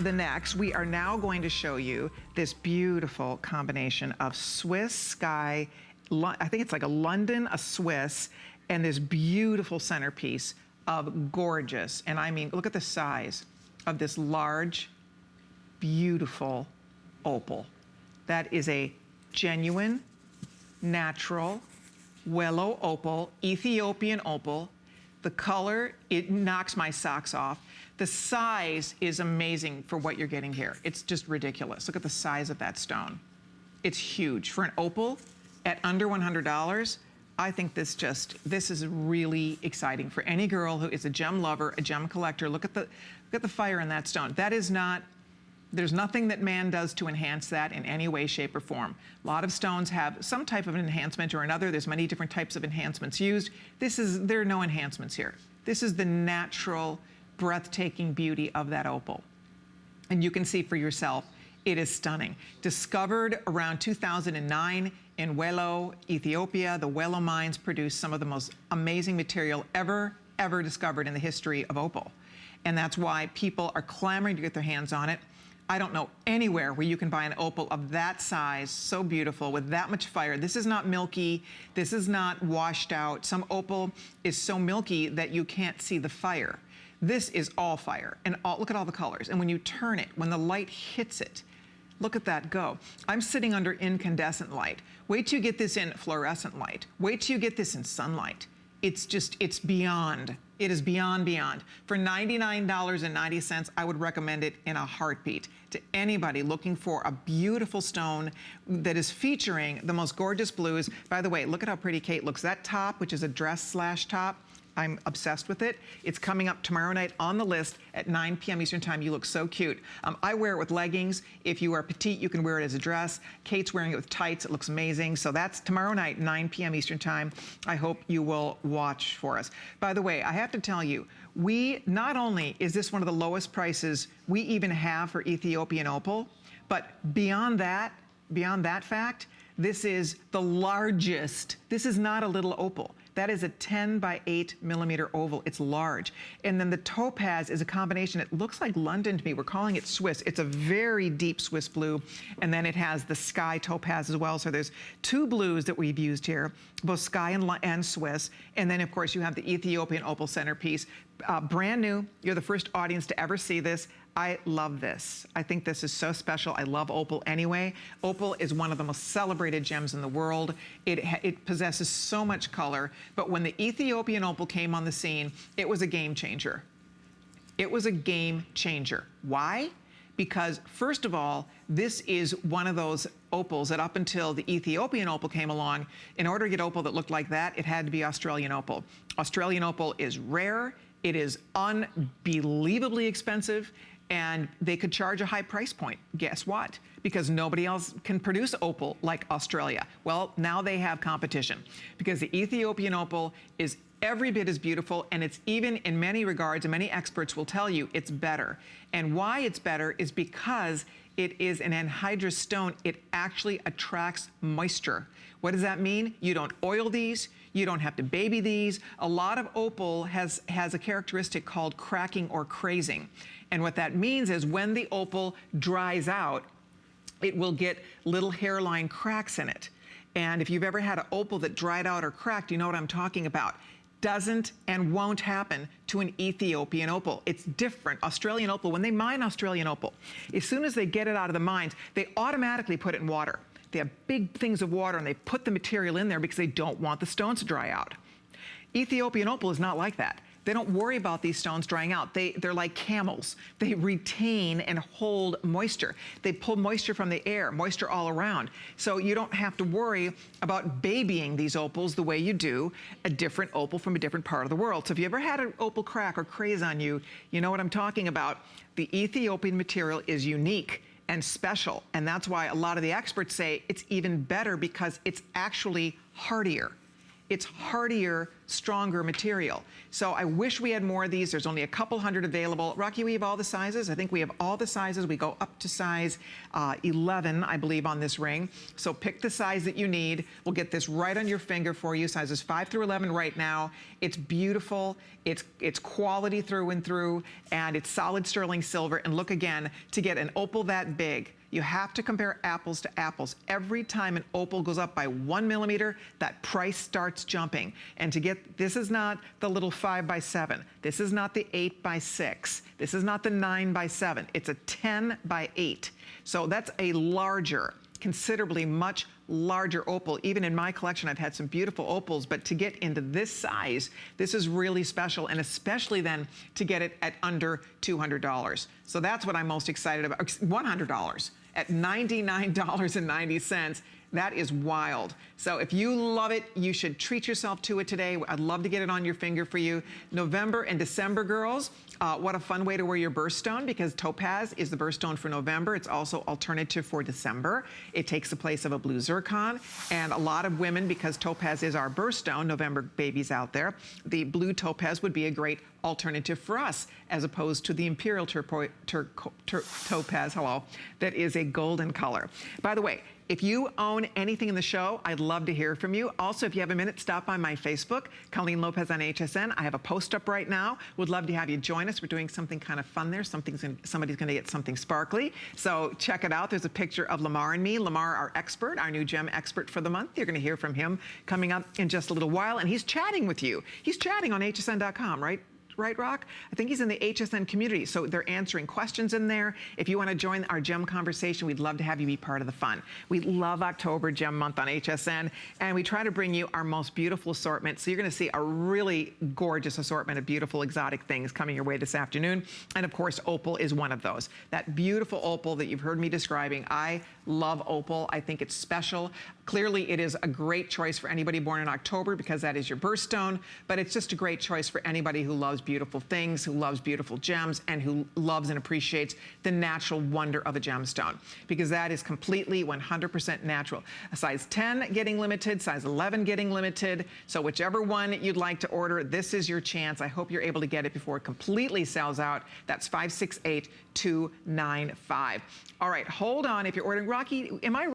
The next, we are now going to show you this beautiful combination of Swiss sky, I think it's like a London, a Swiss, and this beautiful centerpiece of gorgeous, and I mean, look at the size of this large, beautiful opal. That is a genuine, natural, willow opal, Ethiopian opal. The color, it knocks my socks off. The size is amazing for what you're getting here. It's just ridiculous. Look at the size of that stone. It's huge. For an opal at under $100, I think this is really exciting for any girl who is a gem lover, a gem collector. Look at the fire in that stone. That is not, there's nothing that man does to enhance that in any way, shape, or form. A lot of stones have some type of an enhancement or another. There's many different types of enhancements used. There are no enhancements here. This is the natural, breathtaking beauty of that opal. And you can see for yourself, it is stunning. Discovered around 2009 in Wello, Ethiopia. The Wello mines produce some of the most amazing material ever discovered in the history of opal. And that's why people are clamoring to get their hands on it. I don't know anywhere where you can buy an opal of that size, so beautiful, with that much fire. This is not milky. This is not washed out. Some opal is so milky that you can't see the fire. This is all fire, and look at all the colors. And when you turn it, when the light hits it, look at that go. I'm sitting under incandescent light. Wait till you get this in fluorescent light. Wait till you get this in sunlight. It's beyond. It is beyond. For $99.90, I would recommend it in a heartbeat to anybody looking for a beautiful stone that is featuring the most gorgeous blues. By the way, look at how pretty Kate looks. That top, which is a dress/top, I'm obsessed with it. It's coming up tomorrow night on the list at 9 p.m. Eastern time. You look so cute. I wear it with leggings. If you are petite, you can wear it as a dress. Kate's wearing it with tights. It looks amazing. So that's tomorrow night, 9 p.m. Eastern time. I hope you will watch for us. By the way, I have to tell you, not only is this one of the lowest prices we even have for Ethiopian opal, but beyond that fact, this is the largest. This is not a little opal. That is a 10 by 8 millimeter oval. It's large. And then the topaz is a combination. It looks like London to me. We're calling it Swiss. It's a very deep Swiss blue. And then it has the sky topaz as well. So there's two blues that we've used here, both sky and Swiss. And then, of course, you have the Ethiopian opal centerpiece. Brand new. You're the first audience to ever see this. I love this. I think this is so special. I love opal anyway. Opal is one of the most celebrated gems in the world. It possesses so much color, but when the Ethiopian opal came on the scene, it was a game changer. It was a game changer. Why? Because first of all, this is one of those opals that up until the Ethiopian opal came along, in order to get opal that looked like that, it had to be Australian opal. Australian opal is rare. It is unbelievably expensive. And they could charge a high price point. Guess what? Because nobody else can produce opal like Australia. Well, now they have competition because the Ethiopian opal is every bit as beautiful, and it's even in many regards, and many experts will tell you it's better. And why it's better is because it is an anhydrous stone. It actually attracts moisture. What does that mean? You don't oil these. You don't have to baby these. A lot of opal has a characteristic called cracking or crazing. And what that means is when the opal dries out, it will get little hairline cracks in it. And if you've ever had an opal that dried out or cracked, you know what I'm talking about. Doesn't and won't happen to an Ethiopian opal. It's different. Australian opal, when they mine Australian opal, as soon as they get it out of the mines, they automatically put it in water. They have big things of water and they put the material in there because they don't want the stones to dry out. Ethiopian opal is not like that. They don't worry about these stones drying out. They're like camels. They retain and hold moisture. They pull moisture from the air, moisture all around. So you don't have to worry about babying these opals the way you do a different opal from a different part of the world. So if you ever had an opal crack or craze on you, you know what I'm talking about. The Ethiopian material is unique and special. And that's why a lot of the experts say it's even better because it's actually hardier. it's hardier, stronger material. So I wish we had more of these. There's only a couple hundred available. Rocky, we have all the sizes. I think we have all the sizes. We go up to size 11, I believe, on this ring. So pick the size that you need. We'll get this right on your finger for you. Sizes 5 through 11 right now. It's beautiful. It's quality through and through, and it's solid sterling silver. And look again, to get an opal that big, you have to compare apples to apples. Every time an opal goes up by 1 millimeter, that price starts jumping. And to get, this is not the little 5x7. This is not the 8x6. This is not the 9x7. It's a 10x8. So that's a larger, considerably much larger opal. Even in my collection, I've had some beautiful opals, but to get into this size, this is really special, and especially then to get it at under $200. So that's what I'm most excited about. $100 at $99.90. That is wild. So if you love it, you should treat yourself to it today. I'd love to get it on your finger for you. November and December, girls, what a fun way to wear your birthstone, because Topaz is the birthstone for November. It's also alternative for December. It takes the place of a blue zircon. And a lot of women, because Topaz is our birthstone, November babies out there, the blue topaz would be a great alternative for us, as opposed to the imperial topaz, hello, that is a golden color. By the way, if you own anything in the show, I'd love to hear from you. Also, if you have a minute, stop by my Facebook, Colleen Lopez on HSN. I have a post up right now. Would love to have you join us. We're doing something kind of fun there. Somebody's gonna get something sparkly. So check it out. There's a picture of Lamar and me. Lamar, our expert, our new gem expert for the month. You're gonna hear from him coming up in just a little while. And he's chatting with you. He's chatting on hsn.com, right? Right, Rock? I think he's in the HSN community, so they're answering questions in there. If you want to join our gem conversation, we'd love to have you be part of the fun. We love October Gem Month on HSN, and we try to bring you our most beautiful assortment. So you're going to see a really gorgeous assortment of beautiful exotic things coming your way this afternoon. And of course, opal is one of those. That beautiful opal that you've heard me describing. I love opal. I think it's special. Clearly, it is a great choice for anybody born in October, because that is your birthstone, but it's just a great choice for anybody who loves beautiful things, who loves beautiful gems, and who loves and appreciates the natural wonder of a gemstone, because that is completely 100% natural. A size 10 getting limited, size 11 getting limited. So whichever one you'd like to order, this is your chance. I hope you're able to get it before it completely sells out. That's 568-295. All right, hold on. If you're ordering, Rocky, am I